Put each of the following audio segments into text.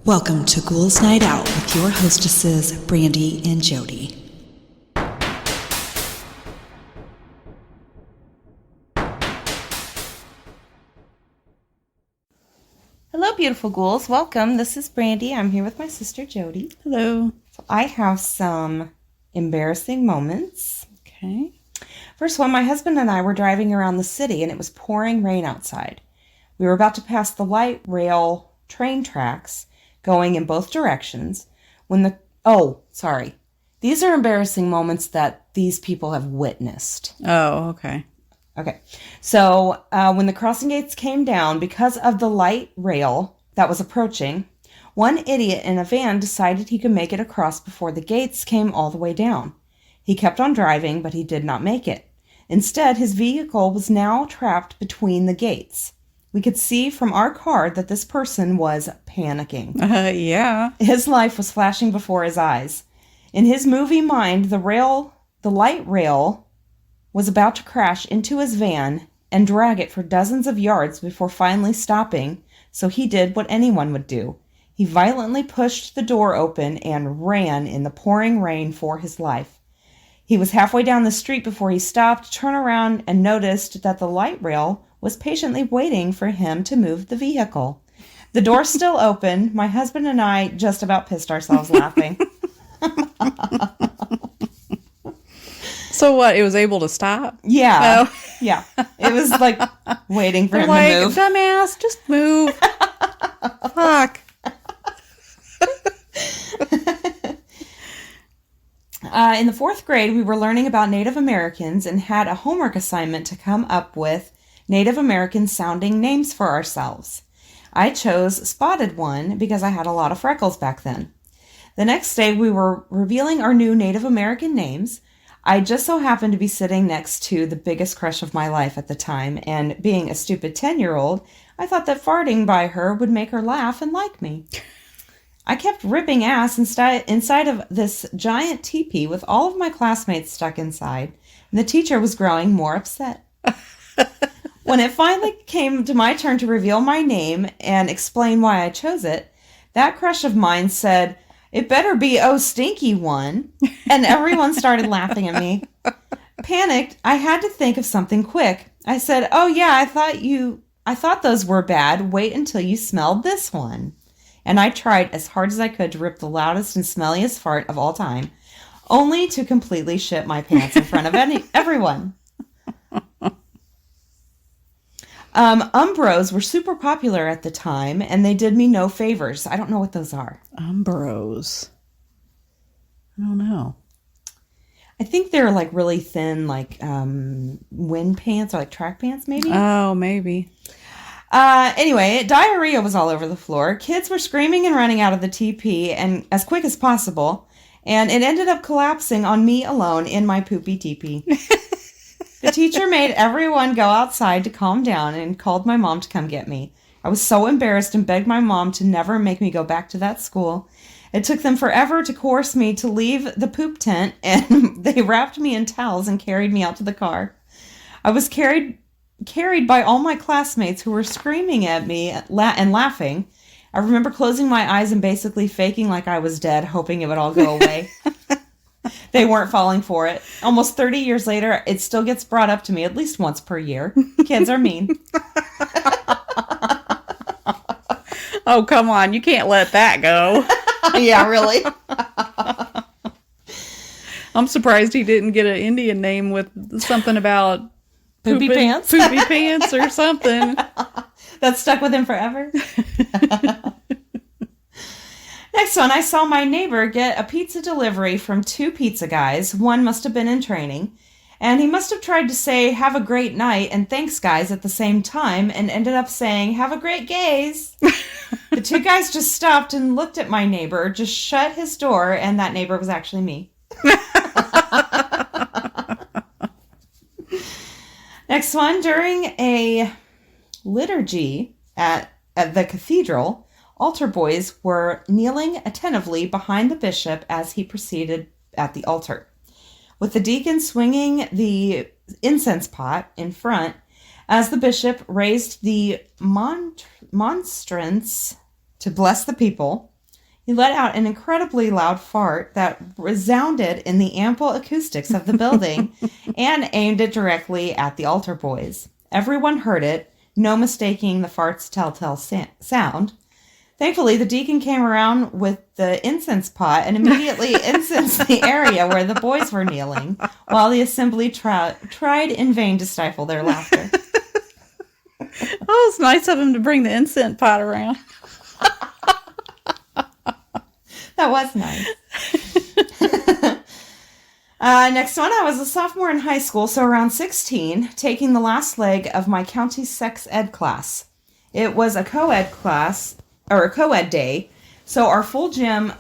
Welcome to Ghouls Night Out with your hostesses, Brandy and Jody. Hello, beautiful ghouls. Welcome. This is Brandy. I'm here with my sister, Jody. Hello. So I have some embarrassing moments. Okay. First one, my husband and I were driving around the city and it was pouring rain outside. We were about to pass the light rail train tracks going in both directions when These are embarrassing moments that these people have witnessed. Oh, okay. Okay. So when the crossing gates came down, because of the light rail that was approaching, one idiot in a van decided he could make it across before the gates came all the way down. He kept on driving, but he did not make it. Instead, his vehicle was now trapped between the gates. We could see from our car that this person was panicking. Yeah. His life was flashing before his eyes. In his movie mind, the light rail was about to crash into his van and drag it for dozens of yards before finally stopping, so he did what anyone would do. He violently pushed the door open and ran in the pouring rain for his life. He was halfway down the street before he stopped, turned around, and noticed that the light rail was patiently waiting for him to move the vehicle. The door still open. My husband and I just about pissed ourselves laughing. So what? It was able to stop? Yeah. Oh. Yeah. It was like waiting for him to move. Dumbass, just move. Fuck. In the 4th grade, we were learning about Native Americans and had a homework assignment to come up with Native American sounding names for ourselves. I chose Spotted One because I had a lot of freckles back then. The next day, we were revealing our new Native American names. I just so happened to be sitting next to the biggest crush of my life at the time, and being a stupid 10-year-old, I thought that farting by her would make her laugh and like me. I kept ripping ass inside of this giant teepee with all of my classmates stuck inside, and the teacher was growing more upset. When it finally came to my turn to reveal my name and explain why I chose it, that crush of mine said, "It better be Oh Stinky One," and everyone started laughing at me. Panicked, I had to think of something quick. I said, "Oh yeah, I thought those were bad. Wait until you smelled this one." And I tried as hard as I could to rip the loudest and smelliest fart of all time, only to completely shit my pants in front of everyone. Umbros were super popular at the time, and they did me no favors. I don't know what those are. Umbros. I don't know. I think they're like really thin, like wind pants or like track pants, maybe. Oh, maybe. Anyway, diarrhea was all over the floor. Kids were screaming and running out of the TP and as quick as possible, and it ended up collapsing on me alone in my poopy teepee. The teacher made everyone go outside to calm down and called my mom to come get me. I was so embarrassed and begged my mom to never make me go back to that school. It took them forever to coerce me to leave the poop tent, and they wrapped me in towels and carried me out to the car. I was carried by all my classmates who were screaming at me and laughing. I remember closing my eyes and basically faking like I was dead, hoping it would all go away. They weren't falling for it. Almost 30 years later, it still gets brought up to me at least once per year. Kids are mean. Oh, come on. You can't let that go. Yeah, really? I'm surprised he didn't get an Indian name with something about Poopy pants? Poopy pants or something. That stuck with him forever. Next one, I saw my neighbor get a pizza delivery from 2 pizza guys. One must have been in training. And he must have tried to say, "Have a great night," and "Thanks, guys," at the same time, and ended up saying, "Have a great gaze." The 2 guys just stopped and looked at my neighbor, just shut his door, and that neighbor was actually me. Next one, during a liturgy at the cathedral, altar boys were kneeling attentively behind the bishop as he proceeded at the altar, with the deacon swinging the incense pot in front as the bishop raised the monstrance to bless the people. He let out an incredibly loud fart that resounded in the ample acoustics of the building and aimed it directly at the altar boys. Everyone heard it, no mistaking the fart's telltale sound. Thankfully, the deacon came around with the incense pot and immediately incensed the area where the boys were kneeling, while the assembly tried in vain to stifle their laughter. Oh, it's nice of him to bring the incense pot around. That was nice. Next one, I was a sophomore in high school, so around 16, taking the last leg of my county sex ed class. It was a co-ed class, or a co-ed day, so our full gym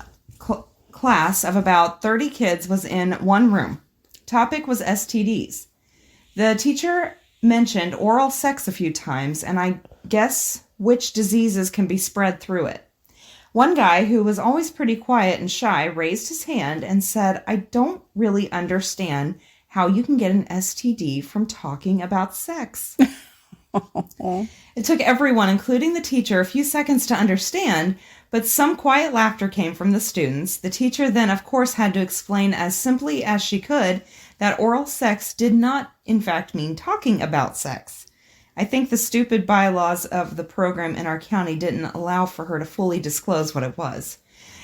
class of about 30 kids was in one room. Topic was STDs. The teacher mentioned oral sex a few times, and I guess which diseases can be spread through it. One guy, who was always pretty quiet and shy, raised his hand and said, "I don't really understand how you can get an STD from talking about sex." It took everyone, including the teacher, a few seconds to understand, but some quiet laughter came from the students. The teacher then, of course, had to explain as simply as she could that oral sex did not, in fact, mean talking about sex. I think the stupid bylaws of the program in our county didn't allow for her to fully disclose what it was.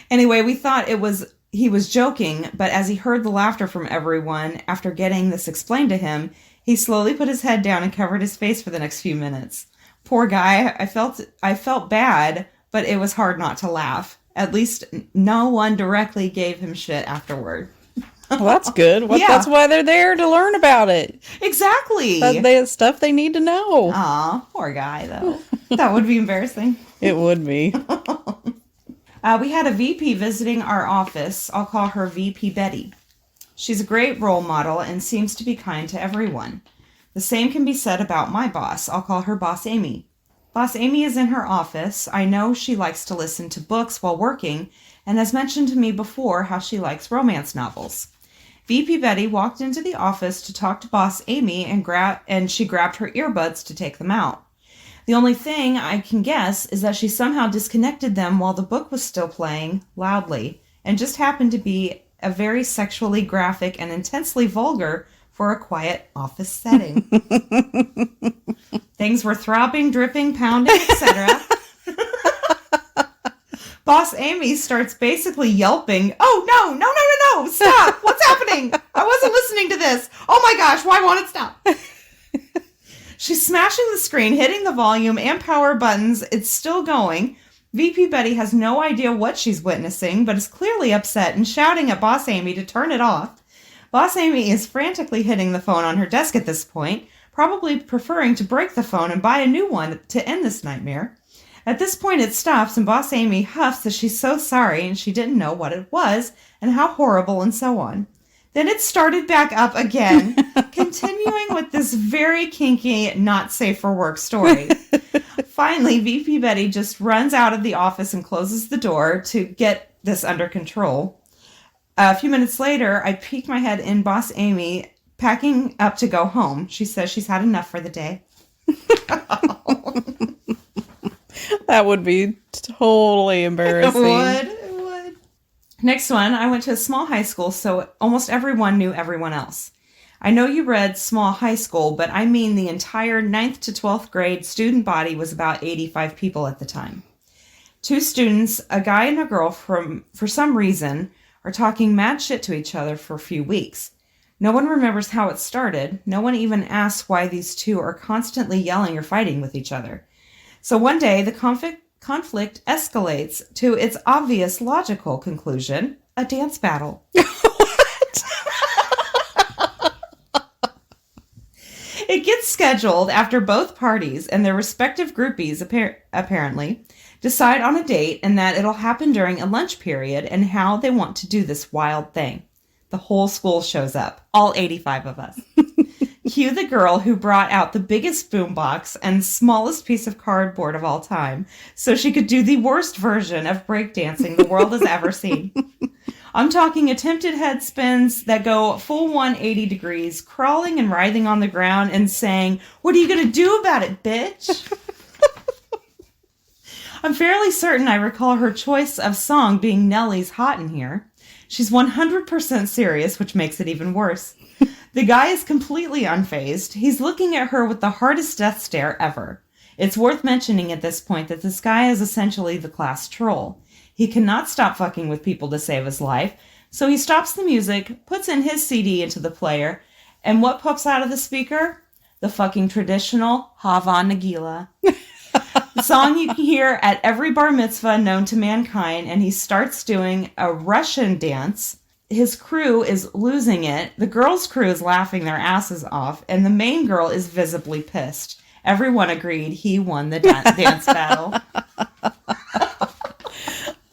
Anyway, we thought he was joking, but as he heard the laughter from everyone after getting this explained to him, he slowly put his head down and covered his face for the next few minutes. Poor guy, I felt bad, but it was hard not to laugh. At least no one directly gave him shit afterward. Well, that's good. Yeah. That's why they're there, to learn about it. Exactly. That's stuff they need to know. Aw, poor guy, though. That would be embarrassing. It would be. We had a VP visiting our office. I'll call her VP Betty. She's a great role model and seems to be kind to everyone. The same can be said about my boss. I'll call her Boss Amy. Boss Amy is in her office. I know she likes to listen to books while working and has mentioned to me before how she likes romance novels. VP Betty walked into the office to talk to Boss Amy and she grabbed her earbuds to take them out. The only thing I can guess is that she somehow disconnected them while the book was still playing loudly and just happened to be a very sexually graphic and intensely vulgar for a quiet office setting. Things were throbbing, dripping, pounding, etc. Boss Amy starts basically yelping, "Oh, no, stop, what's happening? I wasn't listening to this. Oh my gosh, why won't it stop?" She's smashing the screen, hitting the volume and power buttons. It's still going. VP Betty has no idea what she's witnessing, but is clearly upset and shouting at Boss Amy to turn it off. Boss Amy is frantically hitting the phone on her desk at this point, probably preferring to break the phone and buy a new one to end this nightmare. At this point, it stops, and Boss Amy huffs that she's so sorry and she didn't know what it was and how horrible and so on. Then it started back up again, continuing with this very kinky, not safe for work story. Finally, VP Betty just runs out of the office and closes the door to get this under control. A few minutes later, I peek my head in Boss Amy, packing up to go home. She says she's had enough for the day. That would be totally embarrassing. It would. Next one, I went to a small high school, so almost everyone knew everyone else. I know you read small high school, but I mean the entire 9th to 12th grade student body was about 85 people at the time. 2 students, a guy and a girl, for some reason, are talking mad shit to each other for a few weeks. No one remembers how it started. No one even asks why these 2 are constantly yelling or fighting with each other. So one day, the conflict escalates to its obvious logical conclusion, a dance battle. What? It gets scheduled after both parties and their respective groupies apparently decide on a date and that it'll happen during a lunch period and how they want to do this wild thing. The whole school shows up, all 85 of us. Cue the girl who brought out the biggest boombox and smallest piece of cardboard of all time so she could do the worst version of breakdancing the world has ever seen. I'm talking attempted head spins that go full 180 degrees, crawling and writhing on the ground and saying, "What are you going to do about it, bitch?" I'm fairly certain I recall her choice of song being Nelly's Hot in Here. She's 100% serious, which makes it even worse. The guy is completely unfazed. He's looking at her with the hardest death stare ever. It's worth mentioning at this point that this guy is essentially the class troll. He cannot stop fucking with people to save his life, so he stops the music, puts in his CD into the player, and what pops out of the speaker? The fucking traditional Hava Nagila. The song you can hear at every bar mitzvah known to mankind, and he starts doing a Russian dance. His crew is losing it. The girls' crew is laughing their asses off, and the main girl is visibly pissed. Everyone agreed he won the dance battle.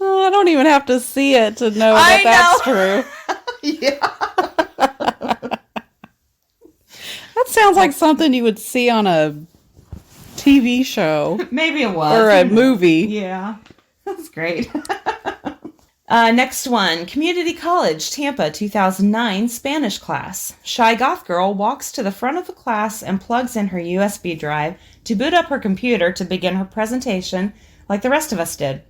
Oh, I don't even have to see it to know that that's true. Yeah. That sounds like something you would see on a TV show. Maybe it was. Or a movie. Yeah. That's great. Next one. Community College, Tampa, 2009, Spanish class. Shy goth girl walks to the front of the class and plugs in her USB drive to boot up her computer to begin her presentation like the rest of us did.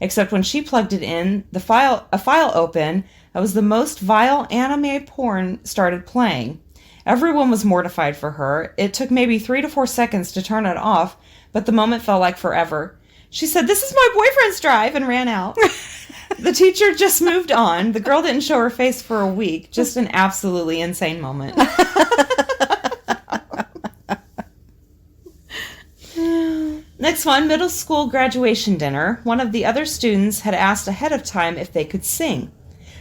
Except when she plugged it in, a file opened that was the most vile anime porn started playing. Everyone was mortified for her. It took maybe 3 to 4 seconds to turn it off, but the moment felt like forever. She said, "This is my boyfriend's drive," and ran out. The teacher just moved on. The girl didn't show her face for a week. Just an absolutely insane moment. Next one, middle school graduation dinner. One of the other students had asked ahead of time if they could sing.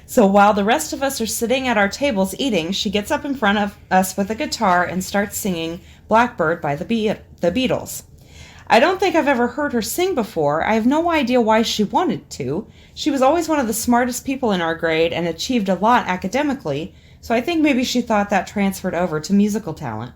So while the rest of us are sitting at our tables eating, she gets up in front of us with a guitar and starts singing Blackbird by the Beatles. I don't think I've ever heard her sing before. I have no idea why she wanted to. She was always one of the smartest people in our grade and achieved a lot academically, so I think maybe she thought that transferred over to musical talent.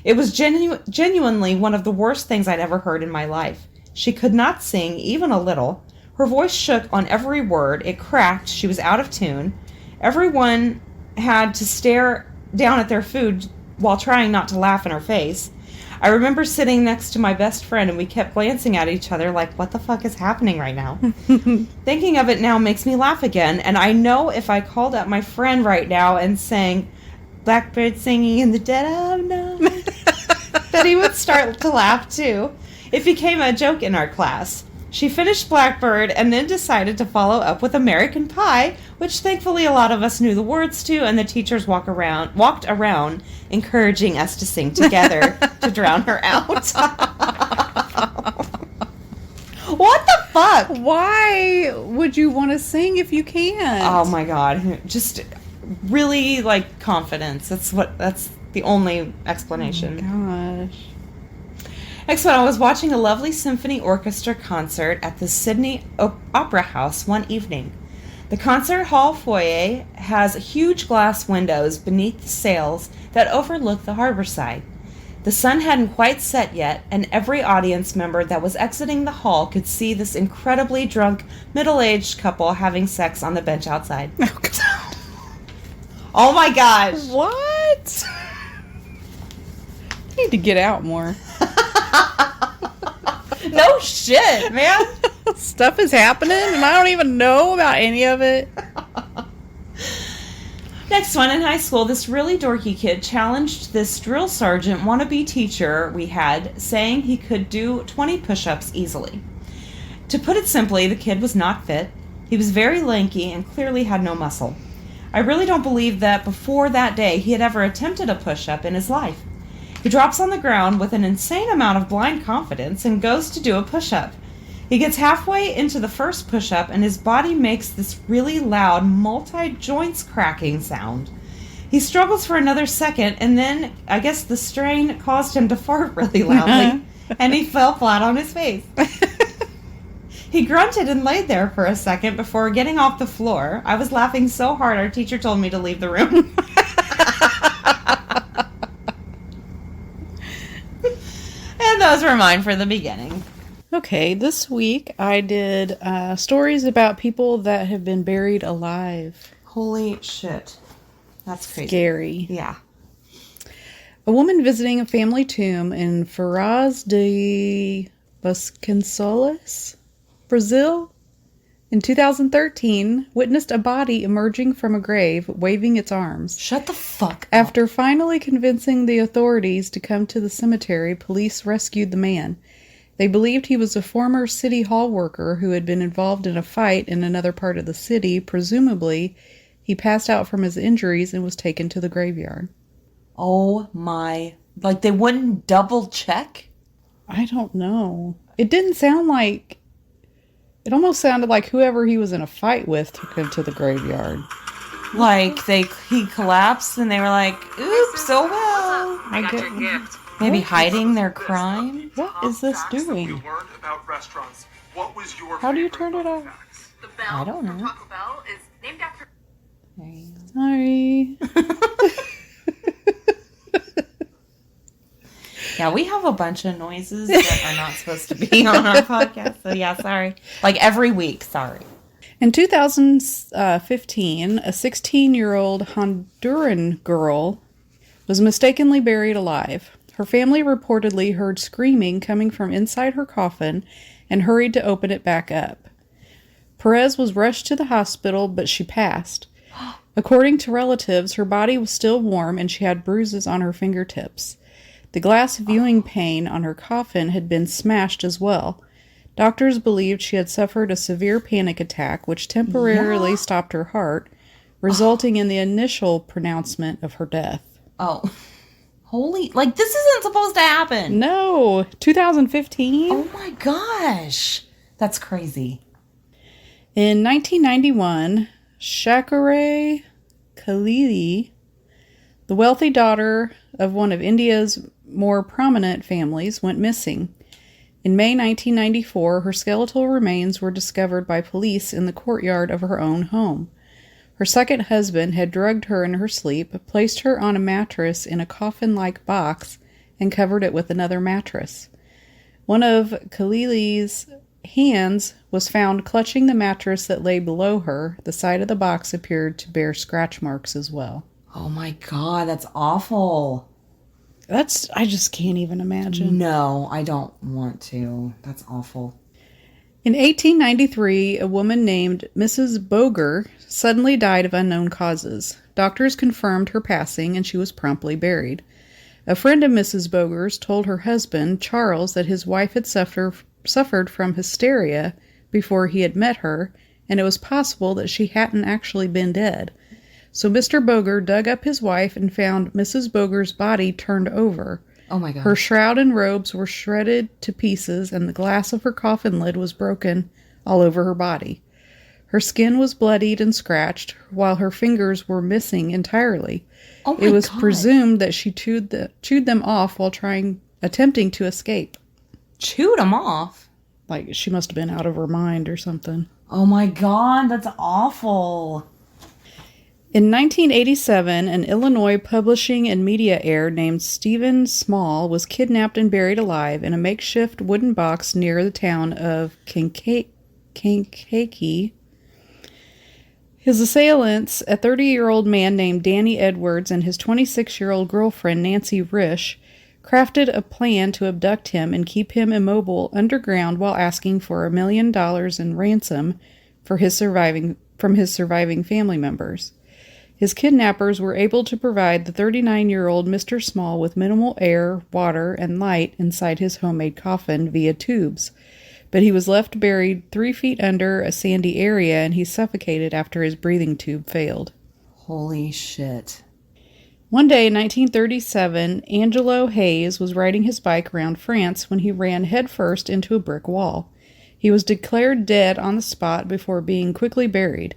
It was genuinely one of the worst things I'd ever heard in my life. She could not sing, even a little. Her voice shook on every word. It cracked. She was out of tune. Everyone had to stare down at their food while trying not to laugh in her face. I remember sitting next to my best friend and we kept glancing at each other like, what the fuck is happening right now? Thinking of it now makes me laugh again, and I know if I called up my friend right now and sang Blackbird Singing in the Dead of Night, that he would start to laugh too. It became a joke in our class. She finished Blackbird and then decided to follow up with American Pie, which thankfully a lot of us knew the words to, and the teachers walked around encouraging us to sing together to drown her out. What the fuck? Why would you want to sing if you can't? Oh my god. Just really like confidence. That's the only explanation. Oh my gosh. Next one, I was watching a lovely symphony orchestra concert at the Sydney Opera House one evening. The concert hall foyer has huge glass windows beneath the sails that overlook the harbor side. The sun hadn't quite set yet, and every audience member that was exiting the hall could see this incredibly drunk, middle-aged couple having sex on the bench outside. Oh, God. Oh my gosh. What? I need to get out more. No shit, man. Stuff is happening and I don't even know about any of it. Next one, in high school, this really dorky kid challenged this drill sergeant wannabe teacher we had, saying he could do 20 push-ups easily. To put it simply, the kid was not fit. He was very lanky and clearly had no muscle. I really don't believe that before that day he had ever attempted a push-up in his life. He drops on the ground with an insane amount of blind confidence and goes to do a push-up. He gets halfway into the first push-up and his body makes this really loud, multi-joints cracking sound. He struggles for another second and then, I guess the strain caused him to fart really loudly and he fell flat on his face. He grunted and laid there for a second before getting off the floor. I was laughing so hard our teacher told me to leave the room. And those were mine for the beginning. Okay, this week I did stories about people that have been buried alive. Holy shit. That's crazy. Scary. Yeah. A woman visiting a family tomb in Ferraz de Vasconcelos, Brazil, in 2013, witnessed a body emerging from a grave waving its arms. Shut the fuck up. After finally convincing the authorities to come to the cemetery, police rescued the man. They believed he was a former city hall worker who had been involved in a fight in another part of the city. Presumably, he passed out from his injuries and was taken to the graveyard. Oh my... Like, they wouldn't double check? I don't know. It didn't sound like... It almost sounded like whoever he was in a fight with took him to the graveyard. Like, he collapsed and they were like, oops, oh well. I got your gift. Maybe hiding their crime? What is this doing? How do you turn it off? The bell I don't from know. Taco Bell is named after... Sorry. Yeah, we have a bunch of noises that are not supposed to be on our podcast. So yeah, sorry. Like every week, sorry. In 2015, a 16-year-old Honduran girl was mistakenly buried alive. Her family reportedly heard screaming coming from inside her coffin and hurried to open it back up. Perez was rushed to the hospital, but she passed. According to relatives, her body was still warm and she had bruises on her fingertips. The glass viewing pane on her coffin had been smashed as well. Doctors believed she had suffered a severe panic attack, which temporarily stopped her heart, resulting in the initial pronouncement of her death. Oh. Holy, like this isn't supposed to happen. No, 2015? Oh my gosh. That's crazy. In 1991, Shakare Khalili, the wealthy daughter of one of India's more prominent families, went missing. In May 1994, her skeletal remains were discovered by police in the courtyard of her own home. Her second husband had drugged her in her sleep, placed her on a mattress in a coffin-like box, and covered it with another mattress. One of Khalili's hands was found clutching the mattress that lay below her. The side of the box appeared to bear scratch marks as well. Oh my god, that's awful. I just can't even imagine. No, I don't want to. That's awful. In 1893, a woman named Mrs. Boger suddenly died of unknown causes. Doctors confirmed her passing and she was promptly buried. A friend of Mrs. Boger's told her husband, Charles, that his wife had suffered from hysteria before he had met her, and it was possible that she hadn't actually been dead. So Mr. Boger dug up his wife and found Mrs. Boger's body turned over. Oh my god. Her shroud and robes were shredded to pieces, and the glass of her coffin lid was broken all over her body. Her skin was bloodied and scratched, while her fingers were missing entirely. Oh my It was god. presumed that she chewed them off while attempting to escape. Chewed them off. Like she must have been out of her mind or something. Oh my god, that's awful. In 1987, an Illinois publishing and media heir named Stephen Small was kidnapped and buried alive in a makeshift wooden box near the town of Kankakee. His assailants, a 30-year-old man named Danny Edwards and his 26-year-old girlfriend Nancy Risch, crafted a plan to abduct him and keep him immobile underground while asking for $1 million in ransom from his surviving family members. His kidnappers were able to provide the 39-year-old Mr. Small with minimal air, water, and light inside his homemade coffin via tubes, but he was left buried 3 feet under a sandy area and he suffocated after his breathing tube failed. Holy shit. One day in 1937, Angelo Hayes was riding his bike around France when he ran headfirst into a brick wall. He was declared dead on the spot before being quickly buried.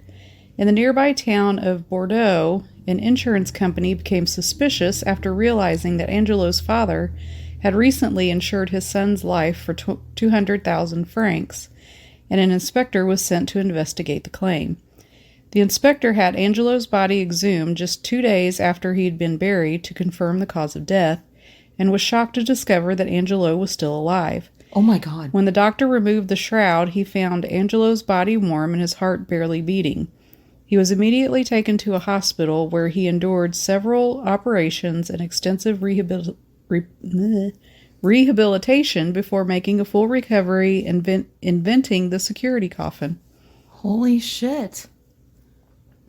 In the nearby town of Bordeaux, an insurance company became suspicious after realizing that Angelo's father had recently insured his son's life for 200,000 francs, and an inspector was sent to investigate the claim. The inspector had Angelo's body exhumed just 2 days after he had been buried to confirm the cause of death, and was shocked to discover that Angelo was still alive. Oh my god. When the doctor removed the shroud, he found Angelo's body warm and his heart barely beating. He was immediately taken to a hospital where he endured several operations and extensive rehabilitation before making a full recovery and inventing the security coffin. Holy shit.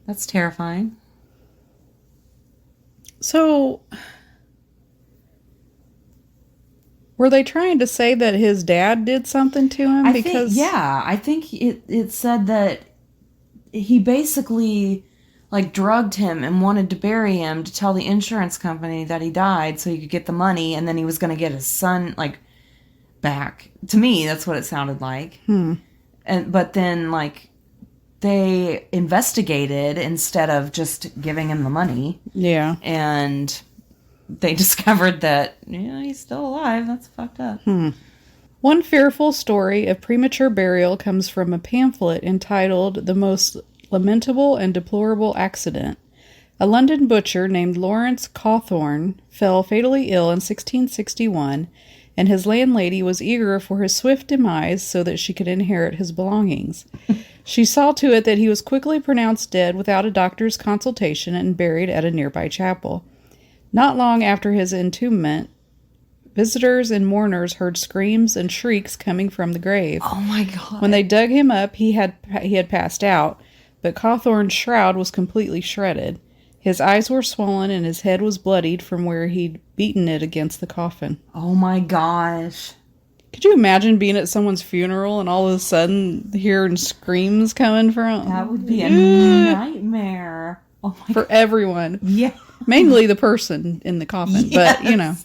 That's terrifying. So, were they trying to say that his dad did something to him? I think it said that he basically like drugged him and wanted to bury him to tell the insurance company that he died so he could get the money, and then he was going to get his son like back. To me, that's what it sounded like. But then like they investigated instead of just giving him the money. Yeah. And they discovered that, yeah, he's still alive. That's fucked up. One fearful story of premature burial comes from a pamphlet entitled The Most Lamentable and Deplorable Accident. A London butcher named Lawrence Cawthorne fell fatally ill in 1661, and his landlady was eager for his swift demise so that she could inherit his belongings. She saw to it that he was quickly pronounced dead without a doctor's consultation and buried at a nearby chapel. Not long after his entombment, visitors and mourners heard screams and shrieks coming from the grave. Oh my God. When they dug him up, he had passed out, but Cawthorne's shroud was completely shredded. His eyes were swollen and his head was bloodied from where he'd beaten it against the coffin. Oh my gosh. Could you imagine being at someone's funeral and all of a sudden hearing screams coming from? That would be a nightmare. Oh my For God. everyone. Yeah. Mainly the person in the coffin, but you know.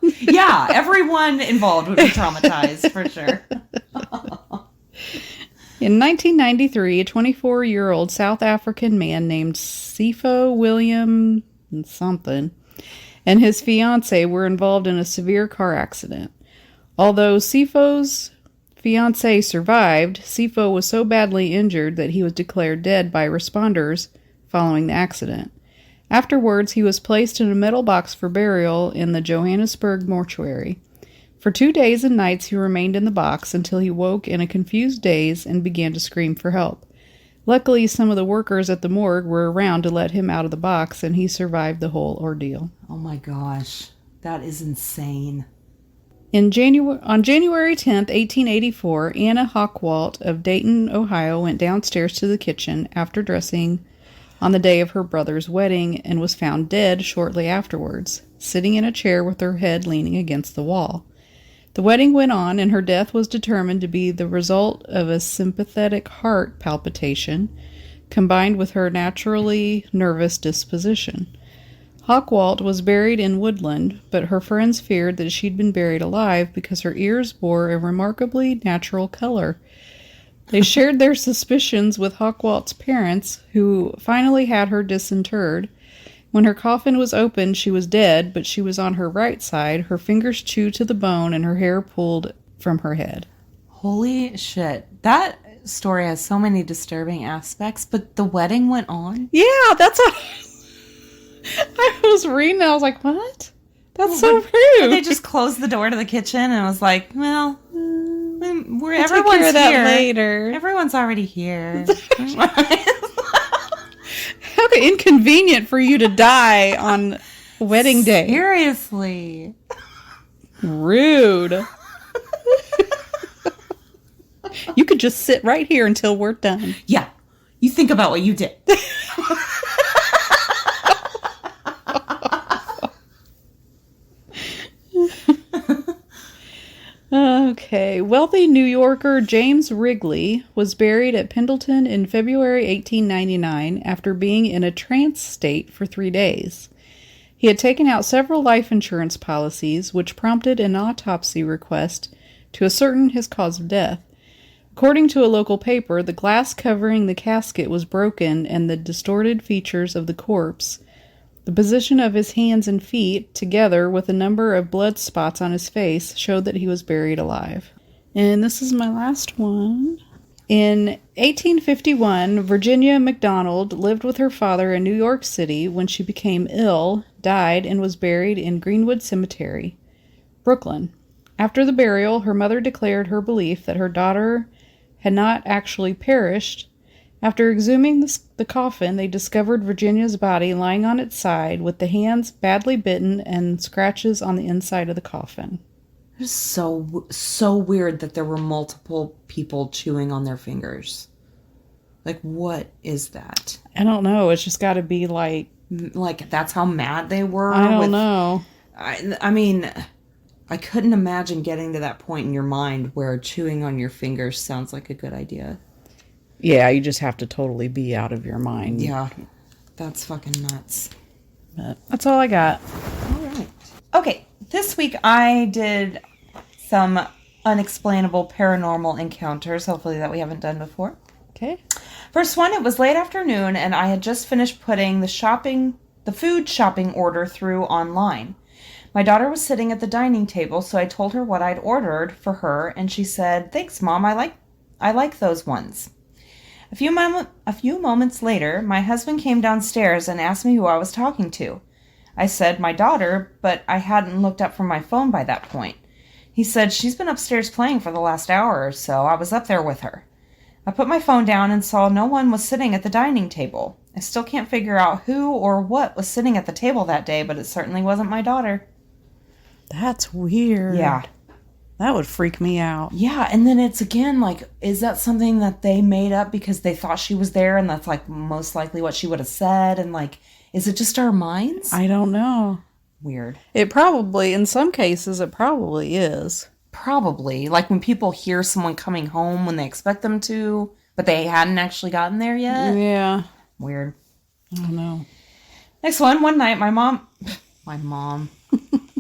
Yeah, everyone involved would be traumatized for sure. In 1993, a 24-year-old South African man named Sipho William something and his fiancée were involved in a severe car accident. Although Sipho's fiancée survived, Sipho was so badly injured that he was declared dead by responders following the accident. Afterwards, he was placed in a metal box for burial in the Johannesburg mortuary. For 2 days and nights he remained in the box until he woke in a confused daze and began to scream for help. Luckily, some of the workers at the morgue were around to let him out of the box, and he survived the whole ordeal. Oh my gosh. That is insane. On January 10th, 1884, Anna Hockwalt of Dayton, Ohio, went downstairs to the kitchen after dressing on the day of her brother's wedding and was found dead shortly afterwards, sitting in a chair with her head leaning against the wall. The wedding went on, and her death was determined to be the result of a sympathetic heart palpitation combined with her naturally nervous disposition. Hockwalt was buried in Woodland, but her friends feared that she'd been buried alive because her ears bore a remarkably natural color. They shared their suspicions with Hockwalt's parents, who finally had her disinterred. When her coffin was opened, she was dead, but she was on her right side, her fingers chewed to the bone, and her hair pulled from her head. Holy shit. That story has so many disturbing aspects, but the wedding went on? Yeah, that's what I was reading. I was like, what? That's so And rude. they just closed the door to the kitchen and was like, well, We'll take everyone's care of that here. later. Everyone's already here. How inconvenient for you to die on wedding day. Seriously. Rude. You could just sit right here until we're done. Yeah. You think about what you did. Okay. Wealthy New Yorker James Wrigley was buried at Pendleton in February 1899 after being in a trance state for 3 days. He had taken out several life insurance policies, which prompted an autopsy request to ascertain his cause of death. According to a local paper, the glass covering the casket was broken and the distorted features of the corpse, the position of his hands and feet, together with a number of blood spots on his face, showed that he was buried alive. And this is my last one. In 1851, Virginia McDonald lived with her father in New York City when she became ill, died, and was buried in Greenwood Cemetery, Brooklyn. After the burial, her mother declared her belief that her daughter had not actually perished. After exhuming the coffin, they discovered Virginia's body lying on its side with the hands badly bitten and scratches on the inside of the coffin. It's so weird that there were multiple people chewing on their fingers. Like, what is that? I don't know. It's just got to be like, That's how mad they were? I don't know. I mean, I couldn't imagine getting to that point in your mind where chewing on your fingers sounds like a good idea. Yeah, you just have to totally be out of your mind. Yeah, that's fucking nuts. But that's all I got. All right. Okay, this week I did some unexplainable paranormal encounters, hopefully that we haven't done before. Okay. First one, it was late afternoon and I had just finished putting the food shopping order through online. My daughter was sitting at the dining table, so I told her what I'd ordered for her and she said, "Thanks, Mom, I like those ones." A few moments later, my husband came downstairs and asked me who I was talking to. I said, "My daughter," but I hadn't looked up from my phone by that point. He said, "She's been upstairs playing for the last hour or so. I was up there with her." I put my phone down and saw no one was sitting at the dining table. I still can't figure out who or what was sitting at the table that day, but it certainly wasn't my daughter. That's weird. Yeah. That would freak me out. Yeah, and then it's again, like, is that something that they made up because they thought she was there and that's, like, most likely what she would have said? And, like, is it just our minds? I don't know. Weird. It probably, in some cases, it probably is. Probably. Like when people hear someone coming home when they expect them to, but they hadn't actually gotten there yet. Yeah. Weird. I don't know. Next one night,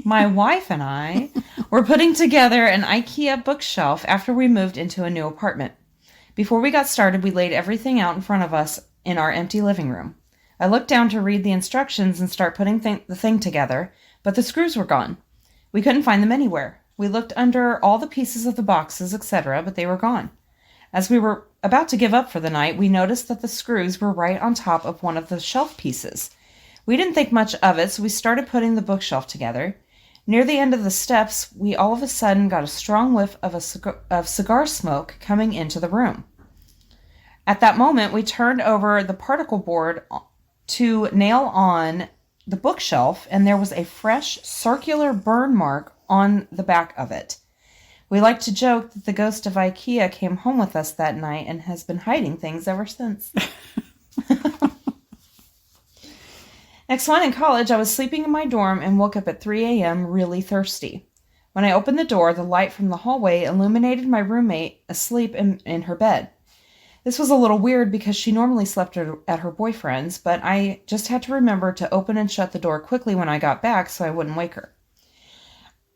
my wife and I were putting together an IKEA bookshelf after we moved into a new apartment. Before we got started, we laid everything out in front of us in our empty living room. I looked down to read the instructions and start putting the thing together, but the screws were gone. We couldn't find them anywhere. We looked under all the pieces of the boxes, etc., but they were gone. As we were about to give up for the night, we noticed that the screws were right on top of one of the shelf pieces. We didn't think much of it, so we started putting the bookshelf together. Near the end of the steps, we all of a sudden got a strong whiff of cigar smoke coming into the room. At that moment, we turned over the particle board to nail on the bookshelf, and there was a fresh circular burn mark on the back of it. We like to joke that the ghost of IKEA came home with us that night and has been hiding things ever since. Next one, in college, I was sleeping in my dorm and woke up at 3 a.m. really thirsty. When I opened the door, the light from the hallway illuminated my roommate asleep in her bed. This was a little weird because she normally slept at her boyfriend's, but I just had to remember to open and shut the door quickly when I got back so I wouldn't wake her.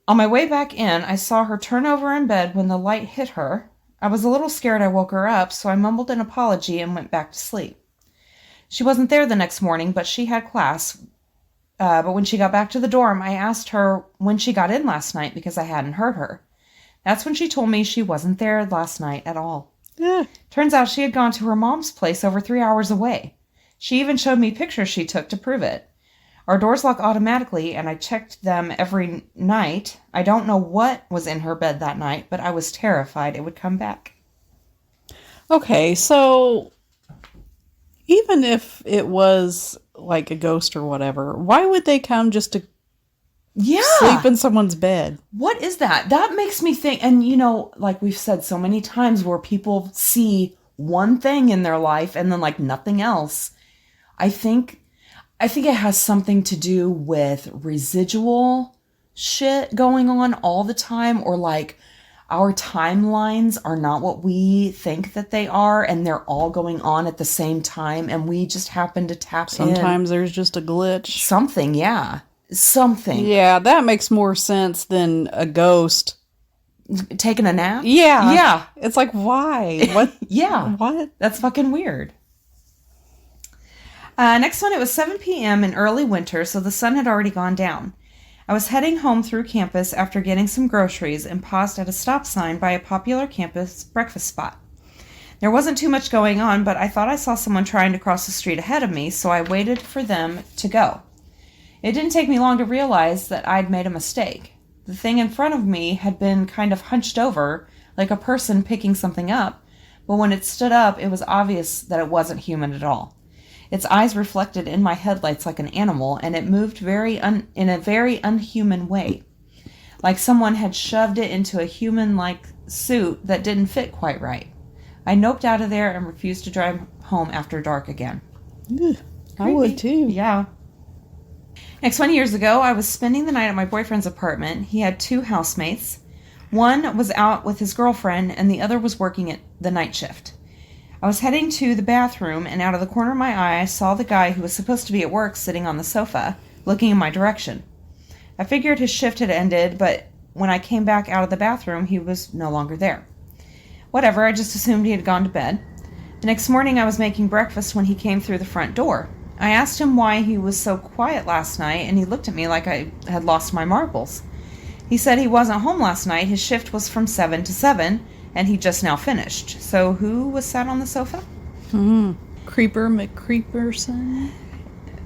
On my way back in, I saw her turn over in bed when the light hit her. I was a little scared I woke her up, so I mumbled an apology and went back to sleep. She wasn't there the next morning, but she had class. But when she got back to the dorm, I asked her when she got in last night because I hadn't heard her. That's when she told me she wasn't there last night at all. Yeah. Turns out she had gone to her mom's place over 3 hours away. She even showed me pictures she took to prove it. Our doors lock automatically, and I checked them every night. I don't know what was in her bed that night, but I was terrified it would come back. Okay, so even if it was like a ghost or whatever, why would they come just to sleep in someone's bed? What is that? That makes me think, and you know, like we've said so many times where people see one thing in their life and then like nothing else. I think it has something to do with residual shit going on all the time, or like our timelines are not what we think that they are, and they're all going on at the same time, and we just happen to tap in. Sometimes there's just a glitch. Something, yeah. Something. Yeah, that makes more sense than a ghost Taking a nap? Yeah. Yeah. It's like, why? What? Yeah. What? That's fucking weird. Next one, it was 7 p.m. in early winter, so the sun had already gone down. I was heading home through campus after getting some groceries and paused at a stop sign by a popular campus breakfast spot. There wasn't too much going on, but I thought I saw someone trying to cross the street ahead of me, so I waited for them to go. It didn't take me long to realize that I'd made a mistake. The thing in front of me had been kind of hunched over, like a person picking something up, but when it stood up, it was obvious that it wasn't human at all. Its eyes reflected in my headlights like an animal, and it moved in a very unhuman way. like someone had shoved it into a human-like suit that didn't fit quite right. I noped out of there and refused to drive home after dark again. Ugh, I would too. Yeah. Next one, years ago, I was spending the night at my boyfriend's apartment. He had 2 housemates. One was out with his girlfriend, and the other was working at the night shift. I was heading to the bathroom, and out of the corner of my eye, I saw the guy who was supposed to be at work sitting on the sofa, looking in my direction. I figured his shift had ended, but when I came back out of the bathroom, he was no longer there. Whatever, I just assumed he had gone to bed. The next morning, I was making breakfast when he came through the front door. I asked him why he was so quiet last night, and he looked at me like I had lost my marbles. He said he wasn't home last night. His shift was from 7 to 7, and he just now finished. So who was sat on the sofa? Creeper McCreeperson?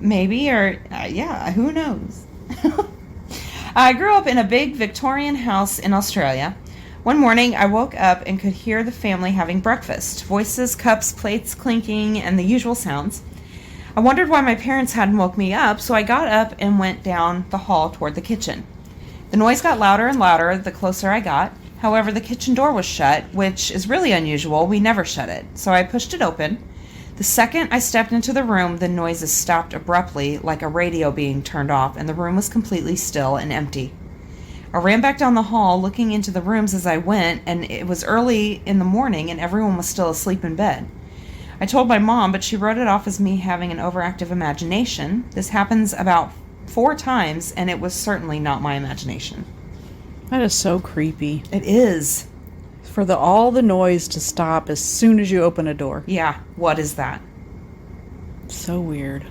Maybe, or yeah, who knows? I grew up in a big Victorian house in Australia. One morning, I woke up and could hear the family having breakfast. Voices, cups, plates clinking, and the usual sounds. I wondered why my parents hadn't woke me up, so I got up and went down the hall toward the kitchen. The noise got louder and louder the closer I got. However, the kitchen door was shut, which is really unusual. We never shut it, so I pushed it open. The second I stepped into the room, the noises stopped abruptly, like a radio being turned off, and the room was completely still and empty. I ran back down the hall, looking into the rooms as I went, and it was early in the morning, and everyone was still asleep in bed. I told my mom, but she wrote it off as me having an overactive imagination. This happens about 4 times, and it was certainly not my imagination. That is so creepy. It is. For all the noise to stop as soon as you open a door. Yeah, what is that? So weird.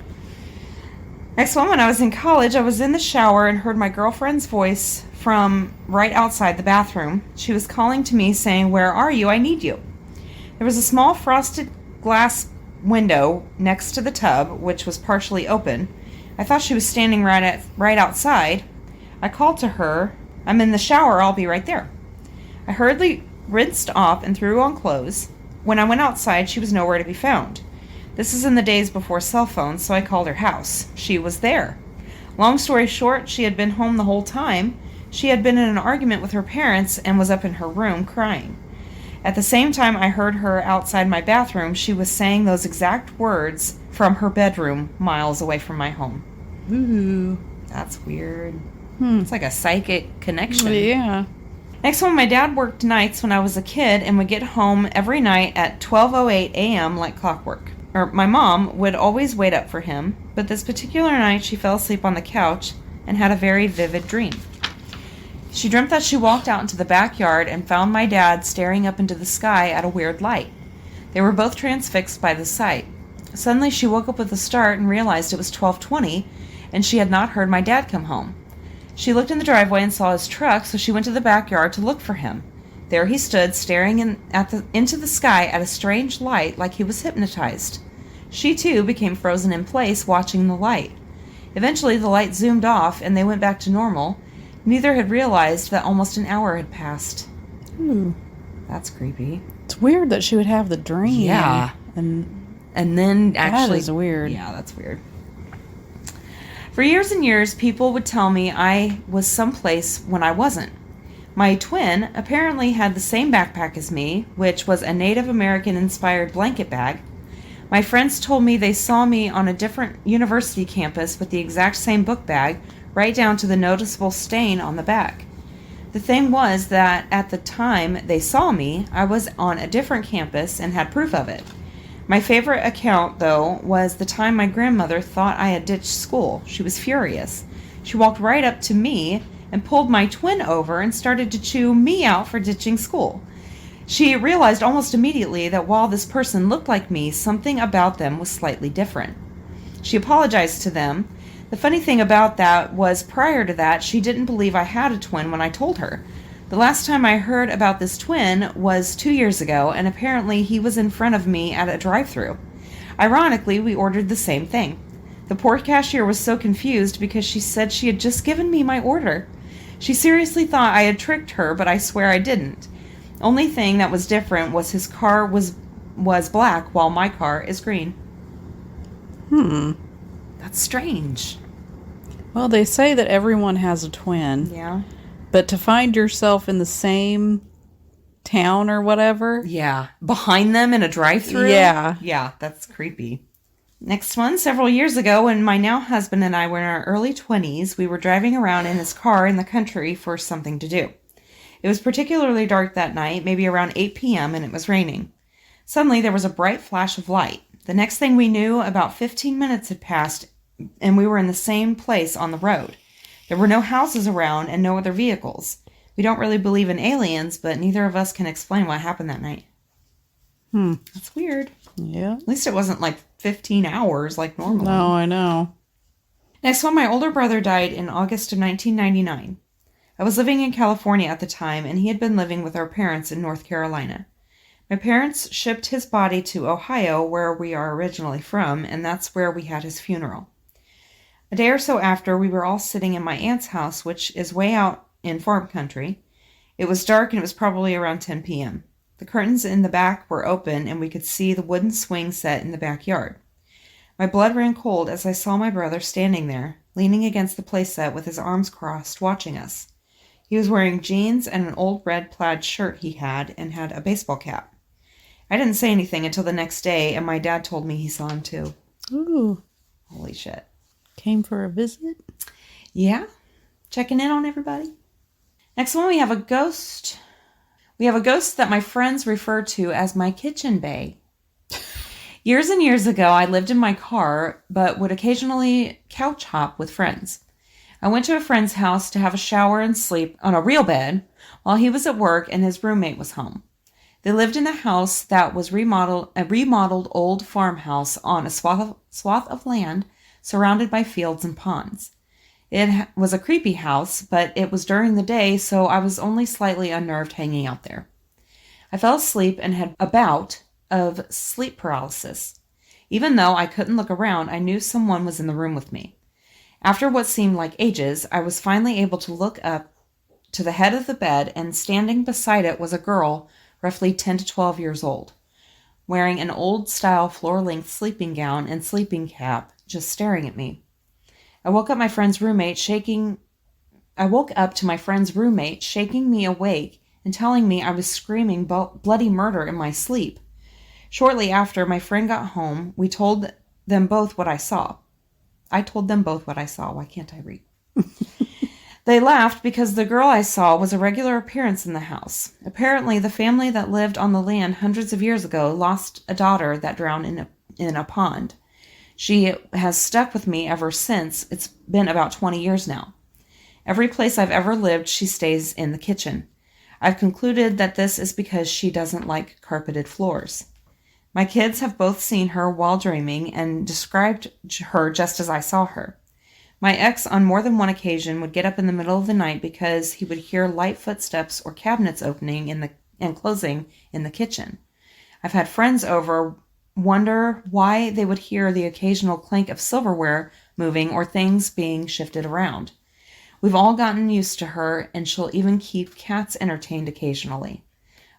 Next one, when I was in college, I was in the shower and heard my girlfriend's voice from right outside the bathroom. She was calling to me saying, "Where are you? I need you." There was a small frosted glass window next to the tub, which was partially open. I thought she was standing right outside. I called to her, "I'm in the shower, I'll be right there." I hurriedly rinsed off and threw on clothes. When I went outside, she was nowhere to be found. This is in the days before cell phones, so I called her house. She was there. Long story short, she had been home the whole time. She had been in an argument with her parents and was up in her room crying. At the same time I heard her outside my bathroom, she was saying those exact words from her bedroom miles away from my home. Ooh. That's weird. It's like a psychic connection. Yeah. Next one, my dad worked nights when I was a kid and would get home every night at 12:08 a.m. like clockwork. My mom would always wait up for him, but this particular night she fell asleep on the couch and had a very vivid dream. She dreamt that she walked out into the backyard and found my dad staring up into the sky at a weird light. They were both transfixed by the sight. Suddenly she woke up with a start and realized it was 12:20 and she had not heard my dad come home. She looked in the driveway and saw his truck, so she went to the backyard to look for him. There he stood, staring into the sky at a strange light like he was hypnotized. She, too, became frozen in place, watching the light. Eventually, the light zoomed off, and they went back to normal. Neither had realized that almost an hour had passed. Ooh. That's creepy. It's weird that she would have the dream. Yeah. And then actually... that is weird. Yeah, that's weird. For years and years, people would tell me I was someplace when I wasn't. My twin apparently had the same backpack as me, which was a Native American-inspired blanket bag. My friends told me they saw me on a different university campus with the exact same book bag, right down to the noticeable stain on the back. The thing was that at the time they saw me, I was on a different campus and had proof of it. My favorite account, though, was the time my grandmother thought I had ditched school. She was furious. She walked right up to me and pulled my twin over and started to chew me out for ditching school. She realized almost immediately that while this person looked like me, something about them was slightly different. She apologized to them. The funny thing about that was prior to that, she didn't believe I had a twin when I told her. The last time I heard about this twin was 2 years ago, and apparently he was in front of me at a drive-thru. Ironically, we ordered the same thing. The poor cashier was so confused because she said she had just given me my order. She seriously thought I had tricked her, but I swear I didn't. Only thing that was different was his car was black while my car is green. That's strange. well, they say that everyone has a twin. Yeah. But to find yourself in the same town or whatever. Yeah. Behind them in a drive-thru? Yeah. Yeah, that's creepy. Next one. Several years ago, when my now husband and I were in our early 20s, we were driving around in his car in the country for something to do. It was particularly dark that night, maybe around 8 p.m., and it was raining. Suddenly, there was a bright flash of light. The next thing we knew, about 15 minutes had passed, and we were in the same place on the road. There were no houses around and no other vehicles. We don't really believe in aliens, but neither of us can explain what happened that night. That's weird. Yeah. At least it wasn't like 15 hours like normal. No, I know. Next one, my older brother died in August of 1999. I was living in California at the time, and he had been living with our parents in North Carolina. My parents shipped his body to Ohio, where we are originally from, and that's where we had his funeral. A day or so after, we were all sitting in my aunt's house, which is way out in farm country. It was dark, and it was probably around 10 p.m. The curtains in the back were open, and we could see the wooden swing set in the backyard. My blood ran cold as I saw my brother standing there, leaning against the playset with his arms crossed, watching us. He was wearing jeans and an old red plaid shirt he had, and had a baseball cap. I didn't say anything until the next day, and my dad told me he saw him too. Ooh. Holy shit. Came for a visit? Yeah. Checking in on everybody. Next one, we have a ghost. We have a ghost that my friends refer to as my kitchen bae. Years and years ago, I lived in my car, but would occasionally couch hop with friends. I went to a friend's house to have a shower and sleep on a real bed while he was at work and his roommate was home. They lived in a house that was a remodeled old farmhouse on a swath of land surrounded by fields and ponds. It was a creepy house, but it was during the day, so I was only slightly unnerved hanging out there. I fell asleep and had a bout of sleep paralysis. Even though I couldn't look around, I knew someone was in the room with me. After what seemed like ages, I was finally able to look up to the head of the bed, and standing beside it was a girl roughly 10 to 12 years old, wearing an old-style floor-length sleeping gown and sleeping cap, just staring at me. I woke up to my friend's roommate shaking me awake and telling me I was screaming bloody murder in my sleep. Shortly after my friend got home, we told them both what I saw. I told them both what I saw. Why can't I read? They laughed because the girl I saw was a regular appearance in the house. Apparently, the family that lived on the land hundreds of years ago lost a daughter that drowned in a pond. She has stuck with me ever since. It's been about 20 years now. Every place I've ever lived, she stays in the kitchen. I've concluded that this is because she doesn't like carpeted floors. My kids have both seen her while dreaming and described her just as I saw her. My ex, on more than one occasion, would get up in the middle of the night because he would hear light footsteps or cabinets opening and closing in the kitchen. I've had friends over wonder why they would hear the occasional clank of silverware moving or things being shifted around. We've all gotten used to her, and she'll even keep cats entertained occasionally.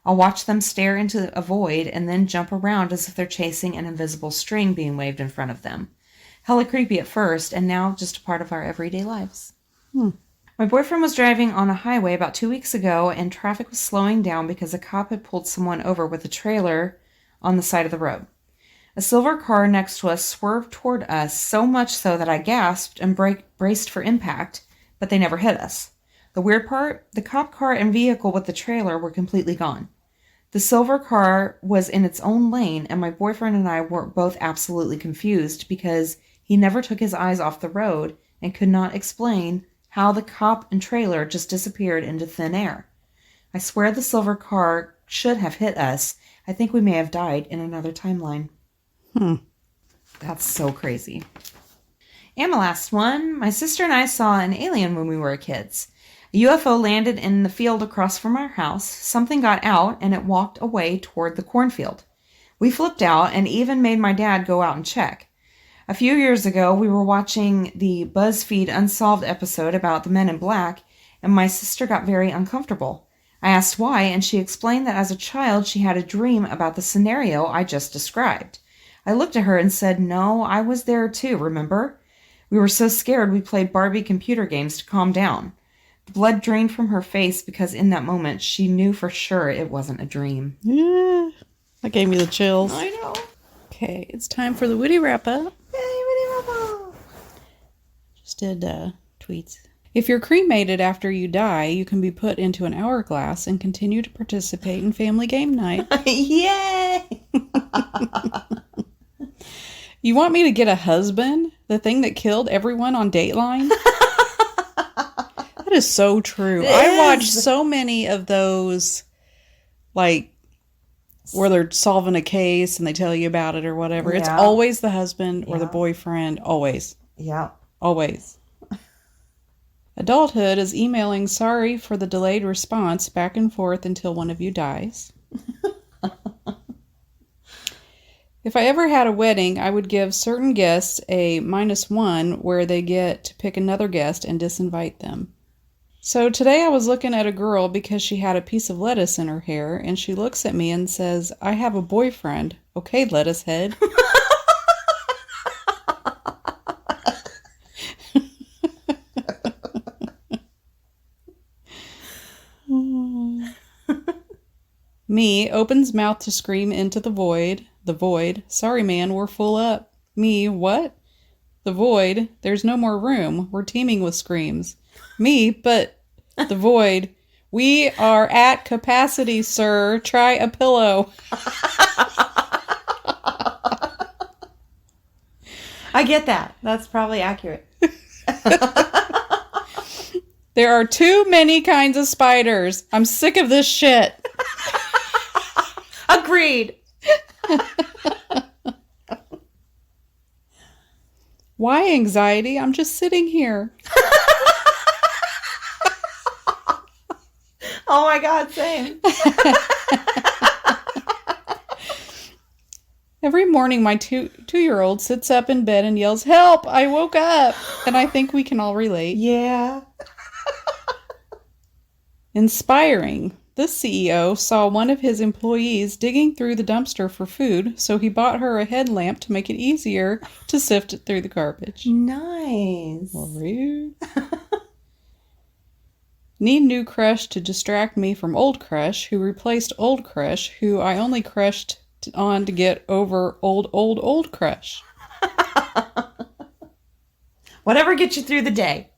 I'll watch them stare into a void and then jump around as if they're chasing an invisible string being waved in front of them. Hella creepy at first, and now just a part of our everyday lives. My boyfriend was driving on a highway about 2 weeks ago, and traffic was slowing down because a cop had pulled someone over with a trailer on the side of the road. A silver car next to us swerved toward us, so much so that I gasped and braced for impact, but they never hit us. The weird part, the cop car and vehicle with the trailer were completely gone. The silver car was in its own lane, and my boyfriend and I were both absolutely confused because he never took his eyes off the road and could not explain how the cop and trailer just disappeared into thin air. I swear the silver car should have hit us. I think we may have died in another timeline. That's so crazy. And my last one. My sister and I saw an alien when we were kids. A UFO landed in the field across from our house. Something got out and it walked away toward the cornfield. We flipped out and even made my dad go out and check. A few years ago, we were watching the BuzzFeed Unsolved episode about the Men in Black, and my sister got very uncomfortable. I asked why, and she explained that as a child she had a dream about the scenario I just described. I looked at her and said, "No, I was there too, remember? We were so scared we played Barbie computer games to calm down. Blood drained from her face because in that moment she knew for sure it wasn't a dream. Yeah. That gave me the chills. I know. Okay, it's time for the Woody wrap-up. Yay, Just did tweets. If you're cremated after you die, you can be put into an hourglass and continue to participate in family game night. Yay! You want me to get a husband? The thing that killed everyone on Dateline? That is so true. I watched so many of those, like, where they're solving a case and they tell you about it or whatever. Yeah. It's always the husband or the Yeah. boyfriend. Always. Yeah. Always. Adulthood is emailing sorry for the delayed response back and forth until one of you dies. If I ever had a wedding, I would give certain guests a -1 where they get to pick another guest and disinvite them. So today I was looking at a girl because she had a piece of lettuce in her hair, and she looks at me and says, "I have a boyfriend." Okay, lettuce head. Me opens mouth to scream into the void. The void. Sorry, man, we're full up. Me, what? The void. There's no more room. We're teeming with screams. Me, but the void. We are at capacity, sir. Try a pillow. I get that. That's probably accurate. There are too many kinds of spiders. I'm sick of this shit. Agreed. Why anxiety? I'm just sitting here. Oh my God, same. Every morning, my two-year-old sits up in bed and yells, "Help! I woke up!" And I think we can all relate. Yeah. Inspiring. This CEO saw one of his employees digging through the dumpster for food, so he bought her a headlamp to make it easier to sift through the garbage. Nice. Well, rude. Need new crush to distract me from old crush, who replaced old crush, who I only crushed on to get over old crush. Whatever gets you through the day.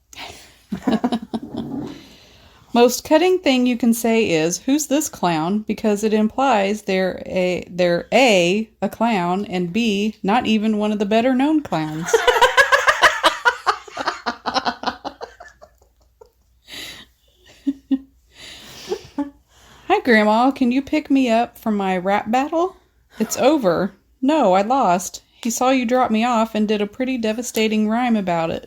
Most cutting thing you can say is, "Who's this clown?" because it implies they're A, a clown, and B, not even one of the better known clowns. Hi, Grandma. Can you pick me up from my rap battle? It's over. No, I lost. He saw you drop me off and did a pretty devastating rhyme about it.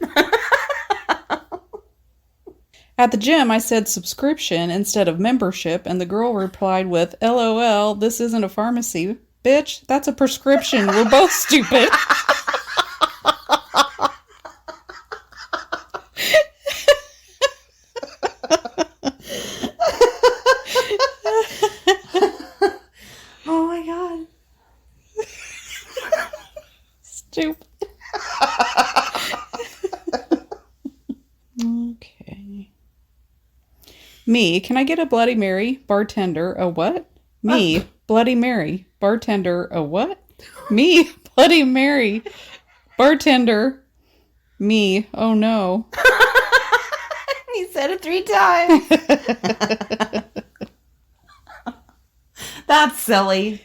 At the gym, I said subscription instead of membership, and the girl replied with, "LOL, this isn't a pharmacy. Bitch, that's a prescription. We're both stupid." Oh my God. Stupid. Okay. Me, can I get a Bloody Mary? Bartender, a what? Me, Bloody Mary. Bartender, a what? Me, Bloody Mary. Bartender, me, oh no. He said it 3 times. That's silly.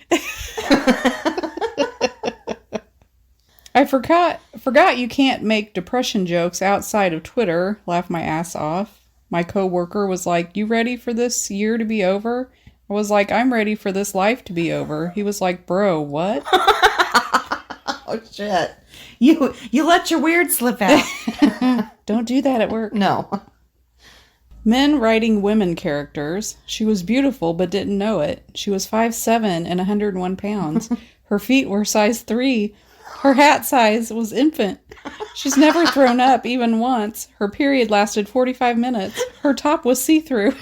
I forgot you can't make depression jokes outside of Twitter. Laughed my ass off. My coworker was like, "You ready for this year to be over?" I was like, "I'm ready for this life to be over." He was like, "Bro, what?" Oh shit. You let your weird slip out. Don't do that at work. No. Men writing women characters. She was beautiful but didn't know it. She was 5'7" and 101 pounds. Her feet were size 3. Her hat size was infant. She's never thrown up even once. Her period lasted 45 minutes. Her top was see-through.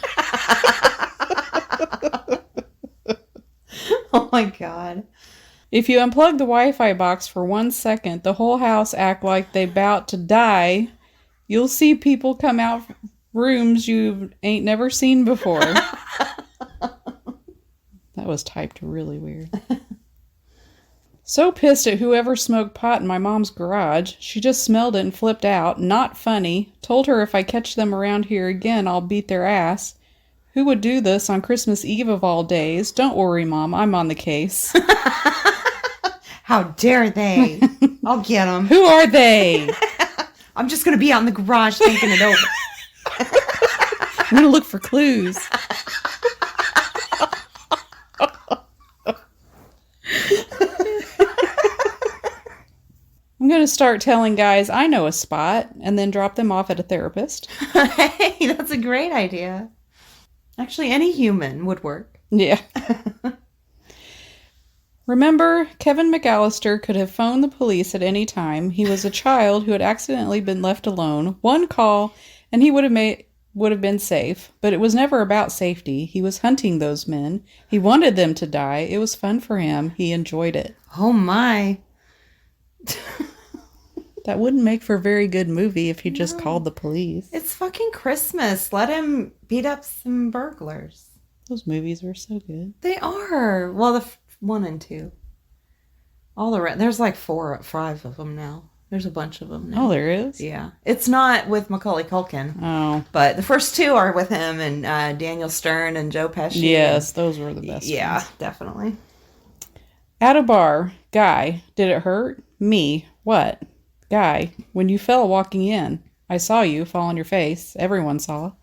Oh my God. If you unplug the Wi-Fi box for 1 second, the whole house act like they 'bout to die. You'll see people come out rooms you ain't never seen before. That was typed really weird. So pissed at whoever smoked pot in my mom's garage. She just smelled it and flipped out. Not funny. Told her if I catch them around here again, I'll beat their ass. Who would do this on Christmas Eve of all days? Don't worry, Mom. I'm on the case. How dare they? I'll get them. Who are they? I'm just going to be out in the garage thinking it over. I'm going to look for clues. I'm going to start telling guys I know a spot and then drop them off at a therapist. Hey, that's a great idea. Actually, any human would work. Yeah. Remember, Kevin McAllister could have phoned the police at any time. He was a child who had accidentally been left alone. One call, and he would have been safe. But it was never about safety. He was hunting those men. He wanted them to die. It was fun for him. He enjoyed it. Oh, my. That wouldn't make for a very good movie if he just called the police. It's fucking Christmas. Let him beat up some burglars. Those movies were so good. They are. Well, the 1 and 2. All the rest. There's like 4 or 5 of them now. There's a bunch of them now. Oh, there is? Yeah. It's not with Macaulay Culkin. Oh. But the first 2 are with him and Daniel Stern and Joe Pesci. Yes, those were the best Yeah, ones. definitely. At a bar, guy, did it hurt? Me, what? Guy, when you fell walking in, I saw you fall on your face. Everyone saw.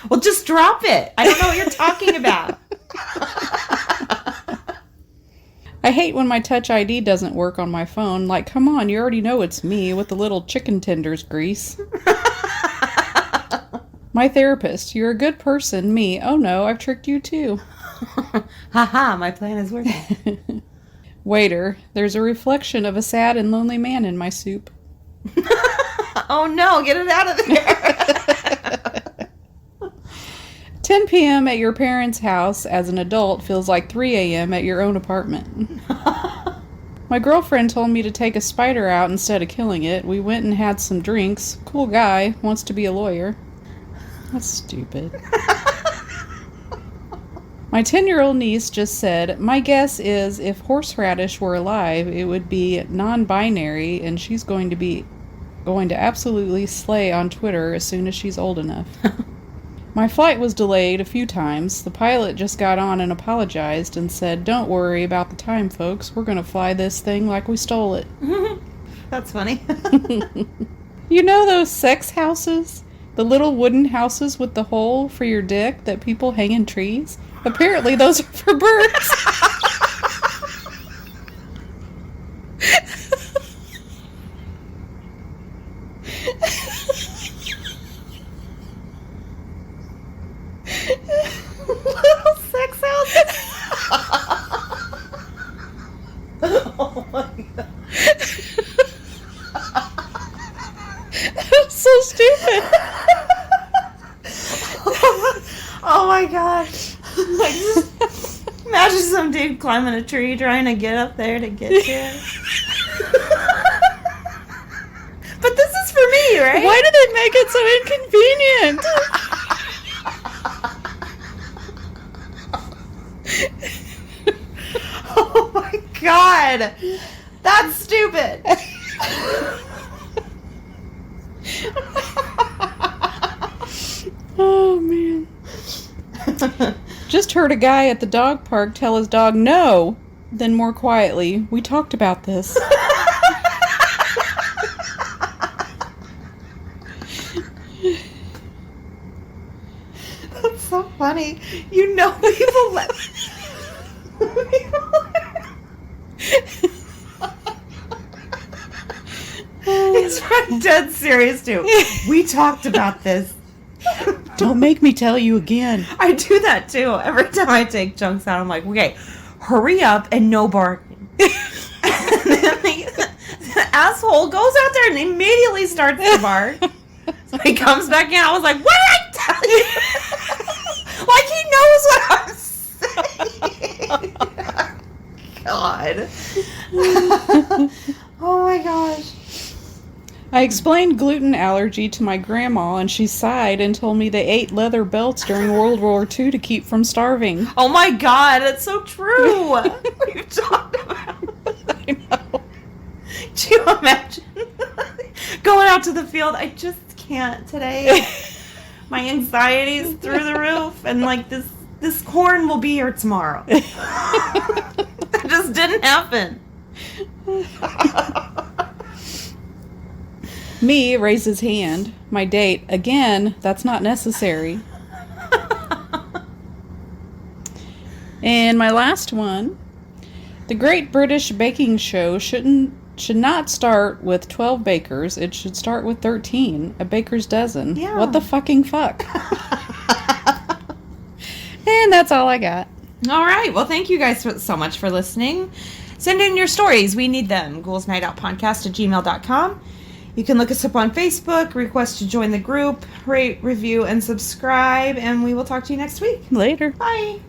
Well, just drop it. I don't know what you're talking about. I hate when my Touch ID doesn't work on my phone. Like, come on, you already know it's me with the little chicken tenders grease. My therapist, you're a good person. Me, oh no, I've tricked you too. Haha, my plan is working. Waiter, there's a reflection of a sad and lonely man in my soup. Oh no, get it out of there. 10 p.m. at your parents' house as an adult feels like 3 a.m. at your own apartment. My girlfriend told me to take a spider out instead of killing it. We went and had some drinks. Cool guy, wants to be a lawyer. That's stupid. My 10-year-old niece just said, my guess is if Horseradish were alive, it would be non-binary and she's going to absolutely slay on Twitter as soon as she's old enough. My flight was delayed a few times. The pilot just got on and apologized and said, don't worry about the time, folks. We're going to fly this thing like we stole it. That's funny. You know those sex houses? The little wooden houses with the hole for your dick that people hang in trees? Apparently those are for birds. Little sex houses. Oh my god. That's so stupid. Oh my gosh. Like, just imagine some dude climbing a tree trying to get up there to get to it. But this is for me, right? Why do they make it so inconvenient? Oh my god. That's stupid. Oh, man. Just heard a guy at the dog park tell his dog no. Then more quietly, we talked about this. That's so funny. You know people let... He's dead serious too. We talked about this. Don't make me tell you again. I do that too. Every time I take chunks out, I'm like, okay, hurry up and no barking. And then the asshole goes out there and immediately starts to bark. So he comes back in. I was like, what did I tell you? Like he knows what I'm saying. God. Oh my gosh. I I explained gluten allergy to my grandma, and she sighed and told me they ate leather belts during World War II to keep from starving. Oh my god, that's so true. We've talked about I know. Do you imagine going out to the field? I just can't today. My anxiety is through the roof, and like this corn will be here tomorrow. That just didn't happen. Me raises hand. My date, again, that's not necessary. And my last one, the Great British Baking Show should not start with 12 bakers. It should start with 13, a baker's dozen. Yeah. What the fucking fuck? And that's all I got. All right. Well, thank you guys so much for listening. Send in your stories. We need them. GhoulsNightOutPodcast@gmail.com. You can look us up on Facebook, request to join the group, rate, review, and subscribe, and we will talk to you next week. Later. Bye.